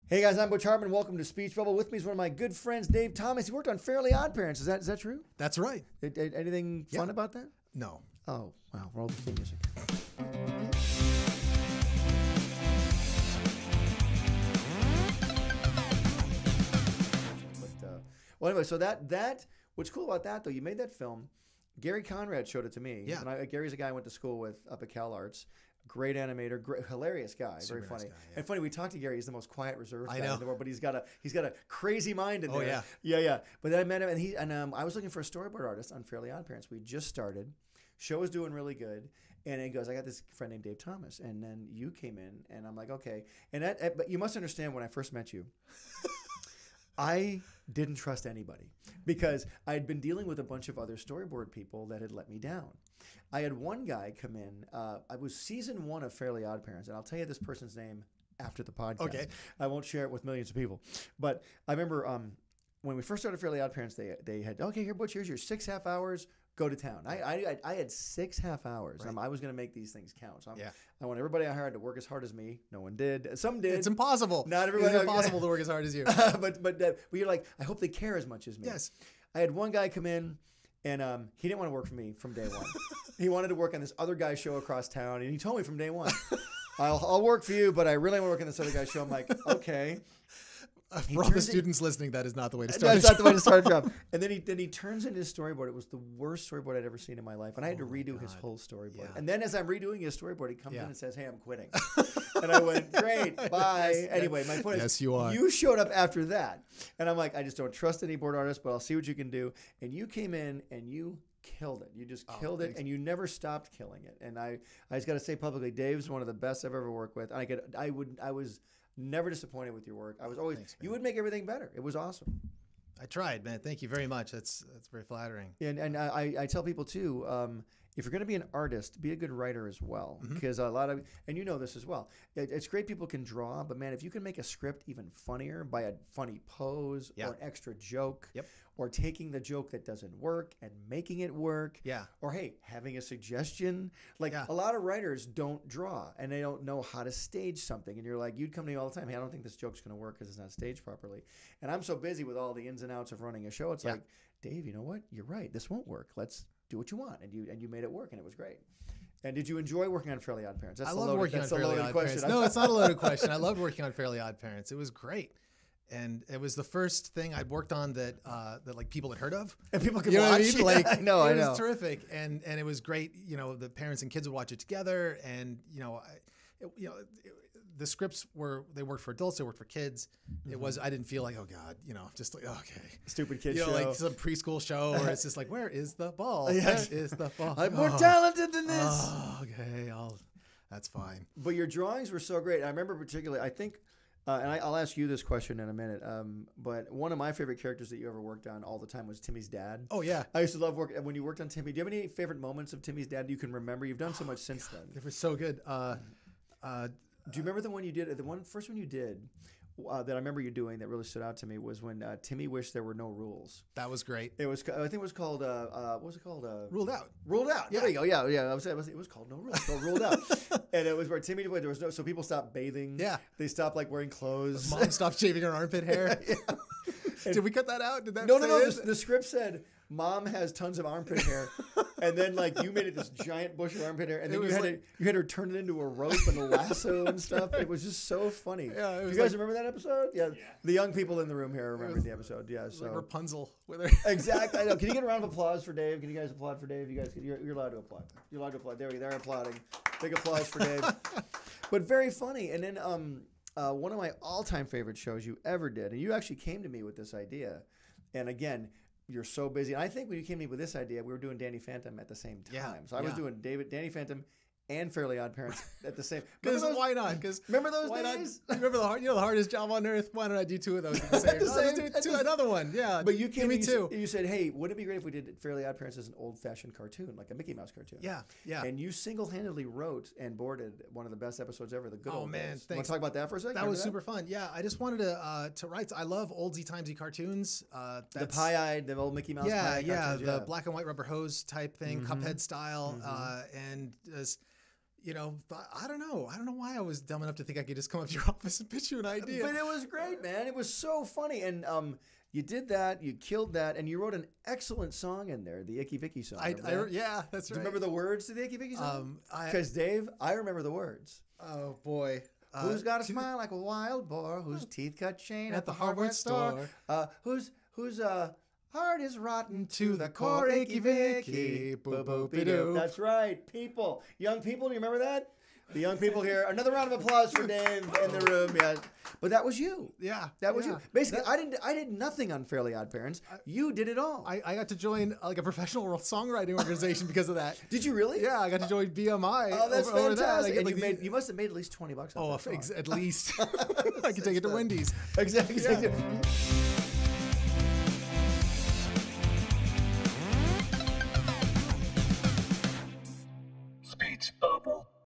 Hey guys, I'm Butch Hartman. Welcome to Speech Bubble. With me is one of my good friends, Dave Thomas. He worked on Fairly OddParents. Is that true? That's right. Anything fun about that? No. Oh, wow. Roll the theme music. Well, anyway, so that what's cool about that though? You made that film. Gary Conrad showed it to me. Yeah. And Gary's a guy I went to school with up at Cal Arts. Great animator, hilarious guy, Super very funny. nice guy, yeah. And funny, we talked to Gary. He's the most quiet, reserved guy I know. in the world, but he's got a crazy mind in there. Oh, yeah. Yeah. But then I met him, and I was looking for a storyboard artist on Fairly OddParents. We just started. Show was doing really good, and he goes, "I got this friend named Dave Thomas," and then you came in, and I'm like, "Okay." But you must understand, when I first met you, I didn't trust anybody because I had been dealing with a bunch of other storyboard people that had let me down. I had one guy come in. I was season 1 of Fairly OddParents, and I'll tell you this person's name after the podcast. Okay. I won't share it with millions of people. But I remember when we first started Fairly OddParents, they had, "Okay, here, Butch, here's your 6 half hours. Go to town." I had 6 half hours. Right. I was going to make these things count. So Yeah. I want everybody I hired to work as hard as me. No one did. Some did. It's impossible. Not everybody. It's impossible to work as hard as you. but you're like, I hope they care as much as me. Yes. I had one guy come in, and he didn't want to work for me from day one. He wanted to work on this other guy's show across town, and he told me from day one, I'll work for you, but I really want to work on this other guy's show. I'm like, okay. For all the students listening, that is not the way to start. That's not the way to start a job. And then he turns in his storyboard. It was the worst storyboard I'd ever seen in my life, and I had to redo his whole storyboard. Yeah. And then as I'm redoing his storyboard, he comes in Yeah. and says, "Hey, I'm quitting." And I went, "Great, bye." Yes, Anyway, my point is, yes, you are. You showed up after that, and I'm like, I just don't trust any board artist, but I'll see what you can do. And you came in and you killed it. You just killed it, thanks. and you never stopped killing it. And I just got to say publicly, Dave's one of the best I've ever worked with. I was never disappointed with your work. I was always, Thanks, you man. would make everything better. It was awesome. I tried, man. Thank you very much. That's very flattering. And I tell people too, if you're going to be an artist, be a good writer as well. Because a lot of, and you know this as well, it's great people can draw, but man, if you can make a script even funnier by a funny pose Yeah. or an extra joke, Yep. or taking the joke that doesn't work and making it work, Yeah. or hey, having a suggestion. Like Yeah. a lot of writers don't draw and they don't know how to stage something. And you're like, you'd come to me all the time, "Hey, I don't think this joke's going to work because it's not staged properly." And I'm so busy with all the ins and outs of running a show. It's Yeah. like, "Dave, you know what? You're right. This won't work. Let's do what you want." And you made it work, and it was great. And did you enjoy working on Fairly OddParents? I love working on Fairly loaded OddParents. question. No, it's not a loaded question. I loved working on Fairly OddParents. It was great. And it was the first thing I'd worked on that like people had heard of. And people could You know what I watch. mean? Yeah, Like, I know. It was terrific, and it was great. You know, the parents and kids would watch it together, and the scripts worked for adults, they worked for kids. It was, I didn't feel like, oh God, just like, okay, Stupid kid you know, show. like some preschool show where it's just like, where is the ball? Yes. Where is the ball? I'm more talented than this. Oh, okay, that's fine. But your drawings were so great. I remember particularly, I think, and I'll ask you this question in a minute, but one of my favorite characters that you ever worked on all the time was Timmy's dad. Oh yeah, I used to love working when you worked on Timmy. Do you have any favorite moments of Timmy's dad you can remember? You've done so much since then. they were so good. Do you remember the one you did? First one you did that I remember you doing that really stood out to me was when Timmy wished there were no rules. That was great. I think it was called what was it called? Ruled Out. Ruled Out. Yeah. There you go. Yeah. It was called No Rules. Called Ruled Out. And it was where Timmy, there was no, so people stopped bathing. Yeah. They stopped like wearing clothes. Mom stopped shaving her armpit hair. Yeah. Did we cut that out? Did that No. stay in? The script said Mom has tons of armpit hair, and then like you made it this giant bush of armpit hair, and then you had her turn it into a rope and a lasso and stuff. It was just so funny. Yeah, Do you guys remember that episode? Yeah. The young people in the room here remember the episode. Yeah. So like Rapunzel with her. exactly. I know. Can you get a round of applause for Dave? Can you guys applaud for Dave? You guys, you're allowed to applaud. You're allowed to applaud. They're applauding. Big applause for Dave. But very funny. And then one of my all-time favorite shows you ever did, and you actually came to me with this idea. And again, you're so busy. And I think when you came to me with this idea, we were doing Danny Phantom at the same time. Yeah, So I was doing Danny Phantom and Fairly OddParents at the same. Because why not? Because remember those why days? Not? Remember the hardest job on earth? Why don't I do 2 of those at the same time? Let's do another one. Yeah. But you came Give me and 2. you said, "Hey, wouldn't it be great if we did Fairly OddParents as an old-fashioned cartoon, like a Mickey Mouse cartoon?" Yeah. And you single-handedly wrote and boarded one of the best episodes ever, the good old man, days. Want thanks. to talk about that for a second? That Remember was super fun. Yeah, I just wanted to write. I love oldsy timesy cartoons. The pie-eyed, the old Mickey Mouse. Yeah, pie-eyed yeah, cartoons, the black and white rubber hose type thing, Cuphead style, and as I don't know. I don't know why I was dumb enough to think I could just come up to your office and pitch you an idea. But it was great, man. It was so funny. And you did that. You killed that. And you wrote an excellent song in there, the Icky Vicky song. Yeah, that's right. Do you remember the words to the Icky Vicky song? Because Dave, I remember the words. Oh, boy. Who's got a smile like a wild boar? Whose teeth cut chain at the hardware store? Whose heart is rotten to the core, Icky Vicky. Boop-boop-de-doo. That's right, people. Young people, do you remember that? The young people here. Another round of applause for Dave in the room. Yeah, but that was you. Yeah, that was you. Basically, I did nothing on Fairly OddParents. You did it all. I got to join like a professional songwriting organization because of that. Did you really? Yeah, I got to join BMI. Oh, that's fantastic! That. And you must have made at least $20. At least. I could take it to Wendy's. Exactly. Yeah.